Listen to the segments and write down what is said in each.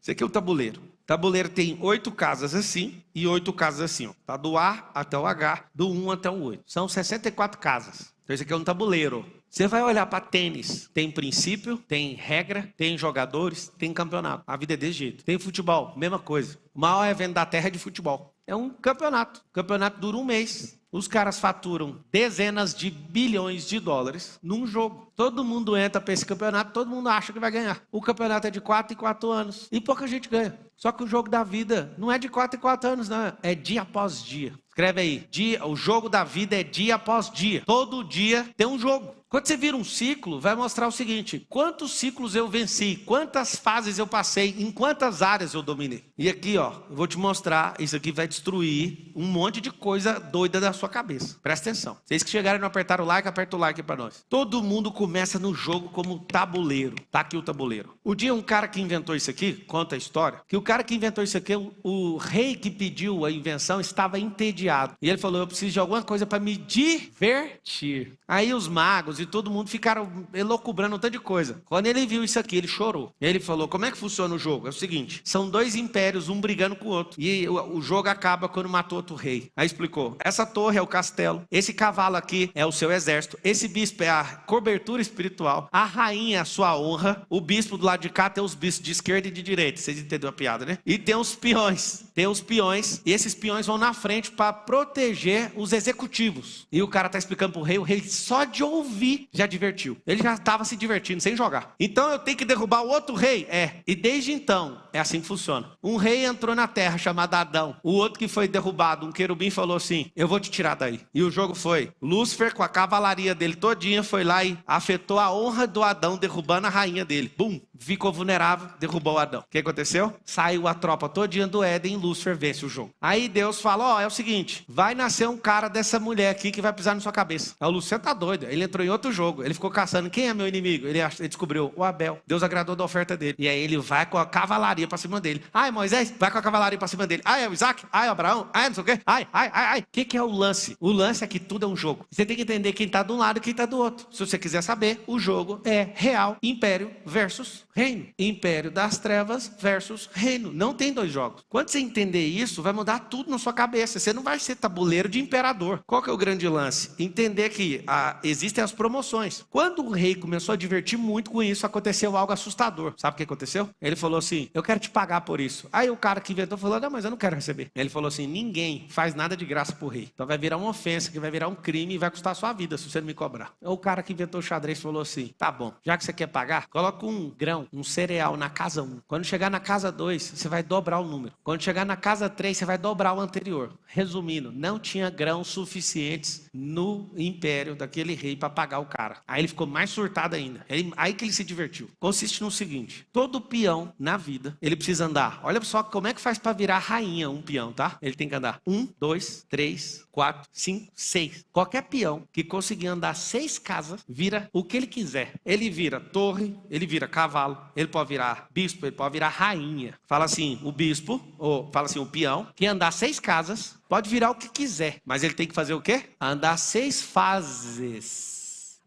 Esse aqui é o tabuleiro. O tabuleiro tem 8 casas assim e 8 casas assim. Ó. Tá do A até o H, do 1 até o 8. São 64 casas. Então esse aqui é um tabuleiro. Você vai olhar para tênis. Tem princípio, tem regra, tem jogadores, tem campeonato. A vida é desse jeito. Tem futebol, mesma coisa. O maior evento da Terra é de futebol. É um campeonato. O campeonato dura um mês. Os caras faturam dezenas de bilhões de dólares num jogo. Todo mundo entra para esse campeonato, todo mundo acha que vai ganhar. O campeonato é de 4 em 4 anos. E pouca gente ganha. Só que o jogo da vida não é de 4 em 4 anos, não. É dia após dia. Escreve aí. O jogo da vida é dia após dia. Todo dia tem um jogo. Quando você vira um ciclo, vai mostrar o seguinte: quantos ciclos eu venci, quantas fases eu passei, em quantas áreas eu dominei. E aqui, ó, eu vou te mostrar, isso aqui vai destruir um monte de coisa doida da sua cabeça. Presta atenção. Vocês que chegaram e não apertaram o like, aperta o like para nós. Todo mundo começa no jogo como tabuleiro. Tá aqui o tabuleiro. O dia um cara que inventou isso aqui, conta a história, que o cara que inventou isso aqui, o rei que pediu a invenção estava entediado. E ele falou: eu preciso de alguma coisa para me divertir. Aí os magos e todo mundo ficaram elocubrando um tanto de coisa. Quando ele viu isso aqui, ele chorou. E ele falou: como é que funciona o jogo? É o seguinte, são 2 impérios, um brigando com o outro. E o jogo acaba quando matou outro rei. Aí explicou: essa torre é o castelo, esse cavalo aqui é o seu exército, esse bispo é a cobertura espiritual, a rainha é a sua honra, o bispo do lado de cá tem os bispos de esquerda e de direita. Vocês entenderam a piada, né? E tem os peões. Tem os peões, e esses peões vão na frente para proteger os executivos. E o cara tá explicando pro rei, o rei só de ouvir já divertiu. Ele já estava se divertindo sem jogar. Então eu tenho que derrubar o outro rei? E desde então, é assim que funciona. Um rei entrou na terra chamado Adão. O outro que foi derrubado, um querubim, falou assim: eu vou te tirar daí. E o jogo foi: Lúcifer, com a cavalaria dele todinha, foi lá e afetou a honra do Adão, derrubando a rainha dele. Bum! Ficou vulnerável, derrubou o Adão. O que aconteceu? Saiu a tropa todinha do Éden, Lúcifer vence o jogo. Aí Deus fala: é o seguinte, vai nascer um cara dessa mulher aqui que vai pisar na sua cabeça. Aí o Lúcifer tá doido, ele entrou em outro jogo, ele ficou caçando: quem é meu inimigo? Ele descobriu: o Abel. Deus agradou da oferta dele. E aí ele vai com a cavalaria pra cima dele. Ai, Moisés, vai com a cavalaria pra cima dele. Ai, é o Isaac. Ai, é o Abraão. Ai, não sei o quê. Ai. O que é o lance? O lance é que tudo é um jogo. Você tem que entender quem tá de um lado e quem tá do outro. Se você quiser saber, o jogo é real, império versus reino. Império das trevas versus reino. Não tem 2 jogos. Quando você entender isso, vai mudar tudo na sua cabeça. Você não vai ser tabuleiro de imperador. Qual que é o grande lance? Entender que existem as promoções. Quando o rei começou a divertir muito com isso, aconteceu algo assustador. Sabe o que aconteceu? Ele falou assim: eu quero te pagar por isso. Aí o cara que inventou falou: não, mas eu não quero receber. Ele falou assim: ninguém faz nada de graça pro rei. Então vai virar uma ofensa, que vai virar um crime e vai custar a sua vida se você não me cobrar. O cara que inventou o xadrez falou assim: tá bom, já que você quer pagar, coloca um grão, um cereal na casa 1. Quando chegar na casa 2, você vai dobrar o número. Quando chegar na casa 3, você vai dobrar o anterior. Resumindo, não tinha grãos suficientes no império daquele rei para pagar o cara. Aí ele ficou mais surtado ainda. Aí que ele se divertiu. Consiste no seguinte: todo peão na vida, ele precisa andar. Olha só como é que faz para virar rainha um peão, tá? Ele tem que andar 1, 2, 3, 4, 5, 6. Qualquer peão que conseguir andar 6 casas, vira o que ele quiser. Ele vira torre, ele vira cavalo, ele pode virar bispo, ele pode virar rainha. Fala assim, o bispo, ou fala assim, o peão, que andar 6 casas, pode virar o que quiser. Mas ele tem que fazer o quê? Andar 6 fases.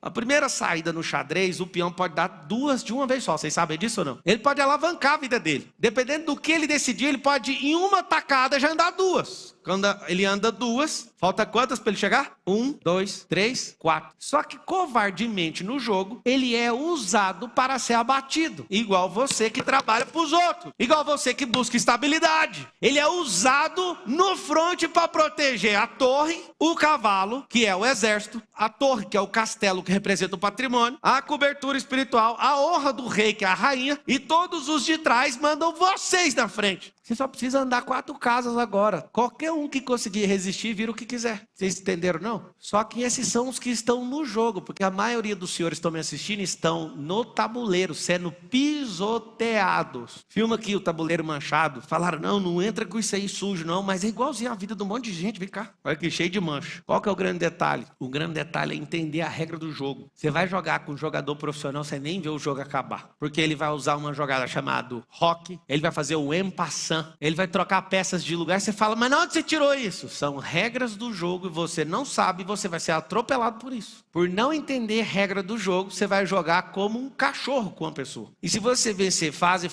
A primeira saída no xadrez, o peão pode dar 2 de uma vez só. Vocês sabem disso ou não? Ele pode alavancar a vida dele. Dependendo do que ele decidir, ele pode, em uma tacada, já andar 2. Quando ele anda 2, falta quantas para ele chegar? 1, 2, 3, 4. Só que covardemente no jogo, ele é usado para ser abatido. Igual você que trabalha para os outros. Igual você que busca estabilidade. Ele é usado no fronte para proteger a torre, o cavalo, que é o exército, a torre, que é o castelo, que representa o patrimônio, a cobertura espiritual, a honra do rei, que é a rainha, e todos os de trás mandam vocês na frente. Você só precisa andar 4 casas agora. Qualquer um que conseguir resistir, vira o que quiser. Vocês entenderam, não? Só que esses são os que estão no jogo, porque a maioria dos senhores que estão me assistindo estão no tabuleiro, sendo pisoteados. Filma aqui o tabuleiro manchado. Falaram: não entra com isso aí sujo, não. Mas é igualzinho a vida de um monte de gente. Vem cá. Olha aqui, cheio de mancha. Qual que é o grande detalhe? O grande detalhe é entender a regra do jogo. Você vai jogar com um jogador profissional, você nem vê o jogo acabar. Porque ele vai usar uma jogada chamada rock, ele vai fazer o en passant, maçã. Ele vai trocar peças de lugar. Você fala, mas onde você tirou isso? São regras do jogo e você não sabe, você vai ser atropelado por isso. Por não entender regra do jogo, você vai jogar como um cachorro com a pessoa. E se você vencer fase,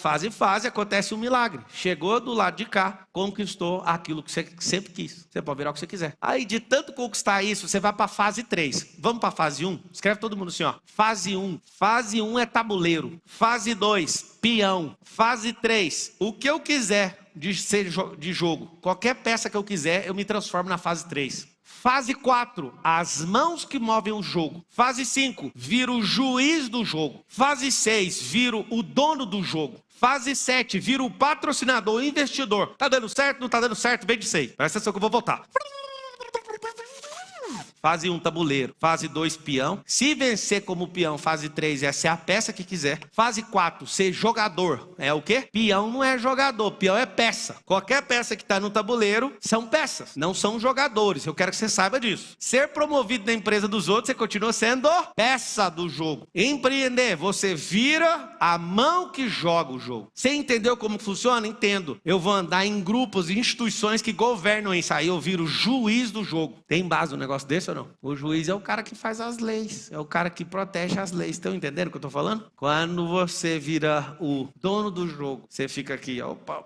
acontece um milagre. Chegou do lado de cá, conquistou aquilo que você sempre quis. Você pode virar o que você quiser. Aí, de tanto conquistar isso, você vai para a fase 3. Vamos para a fase 1? Escreve todo mundo assim, ó. Fase 1. Fase 1 é tabuleiro. Fase 2, peão. Fase 3, o que eu quiser de jogo. Qualquer peça que eu quiser, eu me transformo na fase 3. Fase 4, as mãos que movem o jogo. Fase 5, viro o juiz do jogo. Fase 6, viro o dono do jogo. Fase 7, viro o patrocinador, o investidor. Tá dando certo? Não tá dando certo? Vem de 6. Presta atenção que eu vou voltar. Fase 1, tabuleiro. Fase 2, peão. Se vencer como peão, fase 3 é ser a peça que quiser. Fase 4, ser jogador. É o quê? Peão não é jogador, peão é peça. Qualquer peça que está no tabuleiro são peças, não são jogadores. Eu quero que você saiba disso. Ser promovido na empresa dos outros, você continua sendo peça do jogo. Empreender, você vira a mão que joga o jogo. Você entendeu como funciona? Entendo. Eu vou andar em grupos e instituições que governam isso. Aí eu viro juiz do jogo. Tem base um negócio desse ou não? O juiz é o cara que faz as leis, é o cara que protege as leis. Estão entendendo o que eu estou falando? Quando você vira o dono do jogo, você fica aqui, opa,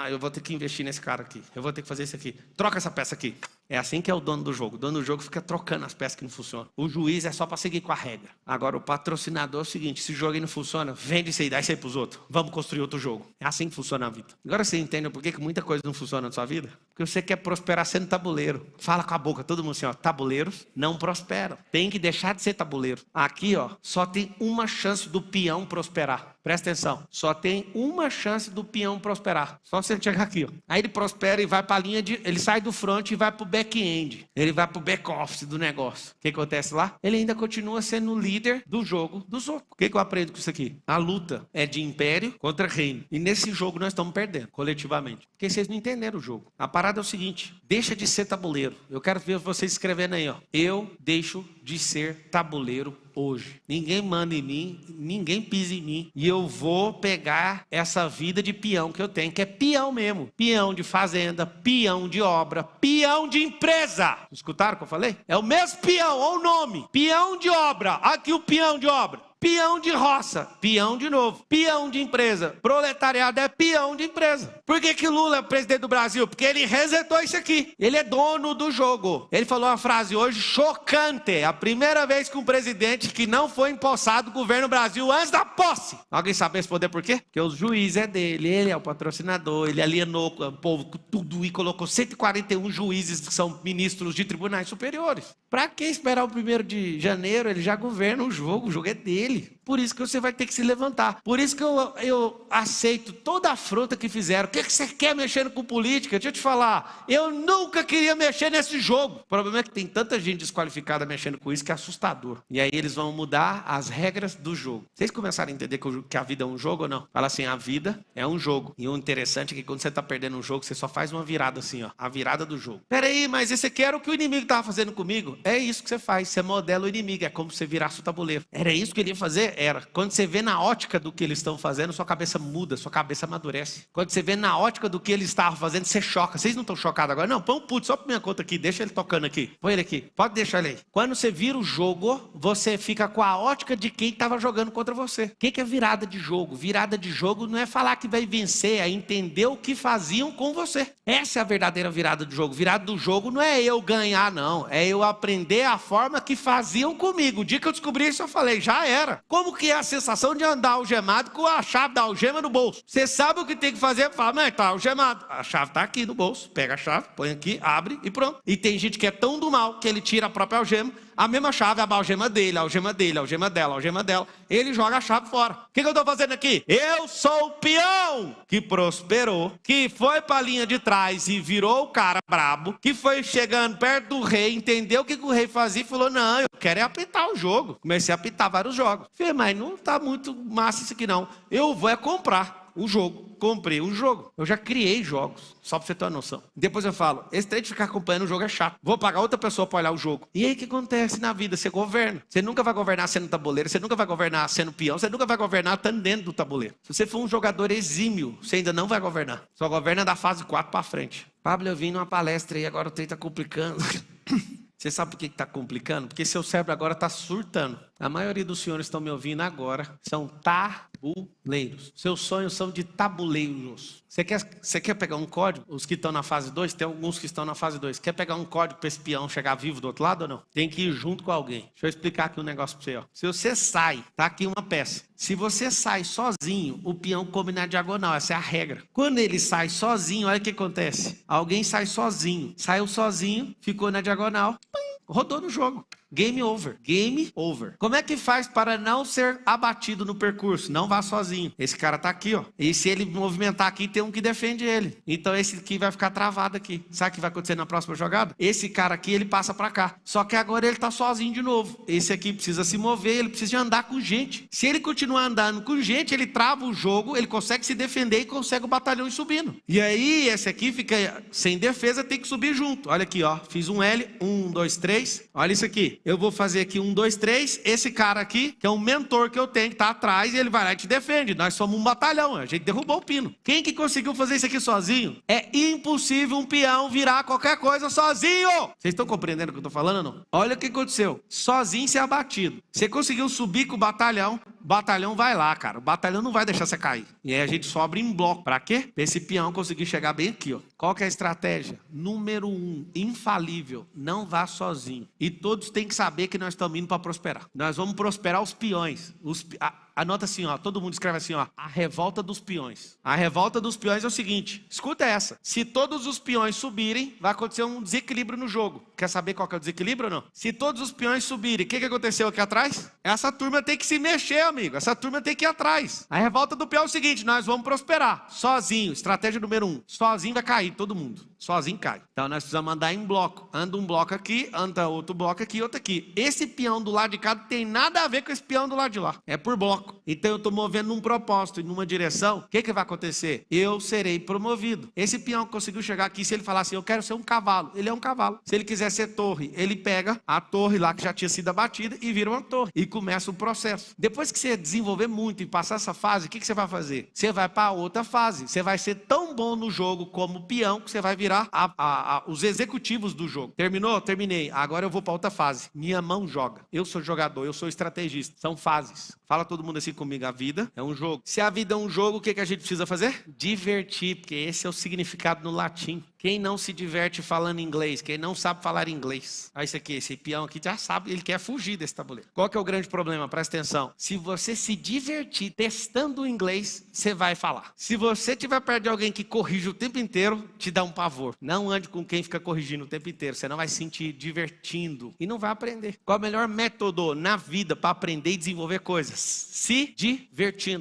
eu vou ter que investir nesse cara aqui, eu vou ter que fazer isso aqui, troca essa peça aqui. É assim que é o dono do jogo. O dono do jogo fica trocando as peças que não funcionam. O juiz é só para seguir com a regra. Agora, o patrocinador é o seguinte, se o jogo aí não funciona, vende isso aí, dá isso aí para os outros. Vamos construir outro jogo. É assim que funciona a vida. Agora você entende por que muita coisa não funciona na sua vida? Porque você quer prosperar sendo tabuleiro. Fala com a boca, todo mundo assim, ó, tabuleiros não prosperam. Tem que deixar de ser tabuleiro. Aqui, ó, só tem uma chance do peão prosperar. Presta atenção, só tem uma chance do peão prosperar. Só se ele chegar aqui, ó. Aí ele prospera e vai para a linha de... Ele sai do front e vai para o back-end. Ele vai para o back-office do negócio. O que acontece lá? Ele ainda continua sendo o líder do jogo dos outros. O que eu aprendo com isso aqui? A luta é de império contra reino. E nesse jogo nós estamos perdendo, coletivamente. Porque vocês não entenderam o jogo. A parada é o seguinte, deixa de ser tabuleiro. Eu quero ver vocês escrevendo aí, ó. Eu deixo de ser tabuleiro hoje. Ninguém manda em mim, ninguém pisa em mim. E eu vou pegar essa vida de peão que eu tenho, que é peão mesmo. Peão de fazenda, peão de obra, peão de empresa. Escutaram o que eu falei? É o mesmo peão, olha o nome. Peão de obra. Aqui o peão de obra. Peão de roça, peão de novo, peão de empresa. Proletariado é peão de empresa. Por que Lula é o presidente do Brasil? Porque ele resetou isso aqui. Ele é dono do jogo. Ele falou uma frase hoje chocante. A primeira vez que um presidente que não foi empossado governa o Brasil antes da posse. Alguém sabe responder por quê? Porque o juiz é dele, ele é o patrocinador, ele alienou o povo com tudo e colocou 141 juízes que são ministros de tribunais superiores. Para que esperar o 1º de janeiro? Ele já governa o jogo é dele. Por isso que você vai ter que se levantar. Por isso que eu aceito toda a afronta que fizeram. O que você quer mexendo com política? Deixa eu te falar. Eu nunca queria mexer nesse jogo. O problema é que tem tanta gente desqualificada mexendo com isso que é assustador. E aí eles vão mudar as regras do jogo. Vocês começaram a entender que a vida é um jogo ou não? Fala assim, a vida é um jogo. E o interessante é que quando você está perdendo um jogo, você só faz uma virada assim, ó. A virada do jogo. Peraí, mas esse aqui era o que o inimigo estava fazendo comigo? É isso que você faz. Você modela o inimigo. É como se você virasse o tabuleiro. Era isso que ele ia fazer? Era. Quando você vê na ótica do que eles estão fazendo, sua cabeça muda, sua cabeça amadurece. Quando você vê na ótica do que eles estavam fazendo, você choca. Vocês não estão chocados agora? Não, põe um puto só pra minha conta aqui, deixa ele tocando aqui. Põe ele aqui, pode deixar ele aí. Quando você vira o jogo, você fica com a ótica de quem estava jogando contra você. O que é virada de jogo? Virada de jogo não é falar que vai vencer, é entender o que faziam com você. Essa é a verdadeira virada do jogo. Virada do jogo não é eu ganhar, não. É eu aprender a forma que faziam comigo. O dia que eu descobri isso, eu falei, já era. Como que é a sensação de andar algemado com a chave da algema no bolso? Você sabe o que tem que fazer? Fala, mas tá algemado. A chave tá aqui no bolso. Pega a chave, põe aqui, abre e pronto. E tem gente que é tão do mal que ele tira a própria algema, a mesma chave, a algema dele, a algema dele, a algema dela, a algema dela. Ele joga a chave fora. O que eu tô fazendo aqui? Eu sou o peão que prosperou, que foi pra linha de trás e virou o cara brabo, que foi chegando perto do rei, entendeu o que o rei fazia e falou, não, eu quero é apitar o jogo. Comecei a apitar vários jogos. Falei, mas não tá muito massa isso aqui não. Eu vou comprar. o jogo, comprei um jogo. Eu já criei jogos, só pra você ter uma noção. Depois eu falo, esse trem de ficar acompanhando o jogo é chato. Vou pagar outra pessoa pra olhar o jogo. E aí o que acontece na vida? Você governa. Você nunca vai governar sendo tabuleiro, você nunca vai governar sendo peão, você nunca vai governar estando dentro do tabuleiro. Se você for um jogador exímio, você ainda não vai governar. Só governa da fase 4 pra frente. Pablo, eu vim numa palestra e agora o trem tá complicando. Você sabe por que está complicando? Porque seu cérebro agora está surtando. A maioria dos senhores que estão me ouvindo agora são tabuleiros. Seus sonhos são de tabuleiros. Você quer pegar um código? Os que estão na fase 2, tem alguns que estão na fase 2. Quer pegar um código para esse peão chegar vivo do outro lado ou não? Tem que ir junto com alguém. Deixa eu explicar aqui um negócio para você. Ó. Se você sai, tá aqui uma peça. Se você sai sozinho, o peão come na diagonal. Essa é a regra. Quando ele sai sozinho, olha o que acontece. Alguém sai sozinho. Saiu sozinho, ficou na diagonal. Rodou no jogo. Game over. Game over. Como é que faz para não ser abatido no percurso? Não vá sozinho. Esse cara tá aqui, ó. E se ele movimentar aqui, tem um que defende ele. Então esse aqui vai ficar travado aqui. Sabe o que vai acontecer na próxima jogada? Esse cara aqui, ele passa para cá. Só que agora ele tá sozinho de novo. Esse aqui precisa se mover, ele precisa de andar com gente. Se ele continuar andando com gente, ele trava o jogo, ele consegue se defender e consegue o batalhão ir subindo. E aí, esse aqui fica sem defesa, tem que subir junto. Olha aqui, ó. Fiz um L. 1, 2, 3. Olha isso aqui. Eu vou fazer aqui 1, 2, 3. Esse cara aqui, que é um mentor que eu tenho, que tá atrás, e ele vai lá e te defende. Nós somos um batalhão, a gente derrubou o pino. Quem que conseguiu fazer isso aqui sozinho? É impossível um peão virar qualquer coisa sozinho. Vocês estão compreendendo o que eu tô falando ou não? Olha o que aconteceu. Sozinho ser abatido. Você conseguiu subir com o batalhão vai lá, cara. O batalhão não vai deixar você cair. E aí a gente sobra em bloco. Pra quê? Pra esse peão conseguir chegar bem aqui, ó. Qual que é a estratégia? Número 1, infalível. Não vá sozinho. E todos têm que saber que nós estamos indo para prosperar. Nós vamos prosperar os peões. Anota assim, ó. Todo mundo escreve assim, ó. A revolta dos peões. A revolta dos peões é o seguinte. Escuta essa. Se todos os peões subirem, vai acontecer um desequilíbrio no jogo. Quer saber qual que é o desequilíbrio ou não? Se todos os peões subirem, o que aconteceu aqui atrás? Essa turma tem que se mexer, amigo. Essa turma tem que ir atrás. A revolta do peão é o seguinte. Nós vamos prosperar. Sozinho. Estratégia número 1. Sozinho vai cair todo mundo. Sozinho cai. Então nós precisamos andar em bloco. Anda um bloco aqui, anda outro bloco aqui, outro aqui. Esse peão do lado de cá não tem nada a ver com esse peão do lado de lá. É por bloco. Então eu estou movendo num propósito e numa direção. O que vai acontecer? Eu serei promovido. Esse peão que conseguiu chegar aqui, se ele falar assim, eu quero ser um cavalo, ele é um cavalo. Se ele quiser ser torre, ele pega a torre lá que já tinha sido abatida e vira uma torre. E começa o processo. Depois que você desenvolver muito e passar essa fase, o que você vai fazer? Você vai para outra fase. Você vai ser tão bom no jogo como peão que você vai virar os executivos do jogo. Terminou? Terminei. Agora eu vou para outra fase. Minha mão joga. Eu sou jogador, eu sou estrategista. São fases. Fala todo mundo assim comigo. A vida é um jogo. Se a vida é um jogo, o que a gente precisa fazer? Divertir, porque esse é o significado no latim. Quem não se diverte falando inglês, quem não sabe falar inglês. Aí isso aqui, esse peão aqui já sabe, ele quer fugir desse tabuleiro. Qual que é o grande problema? Presta atenção. Se você se divertir testando o inglês, você vai falar. Se você tiver perto de alguém que corrige o tempo inteiro, te dá um pavor. Não ande com quem fica corrigindo o tempo inteiro. Você não vai se sentir divertindo e não vai aprender. Qual é o melhor método na vida para aprender e desenvolver coisas? Se divertindo.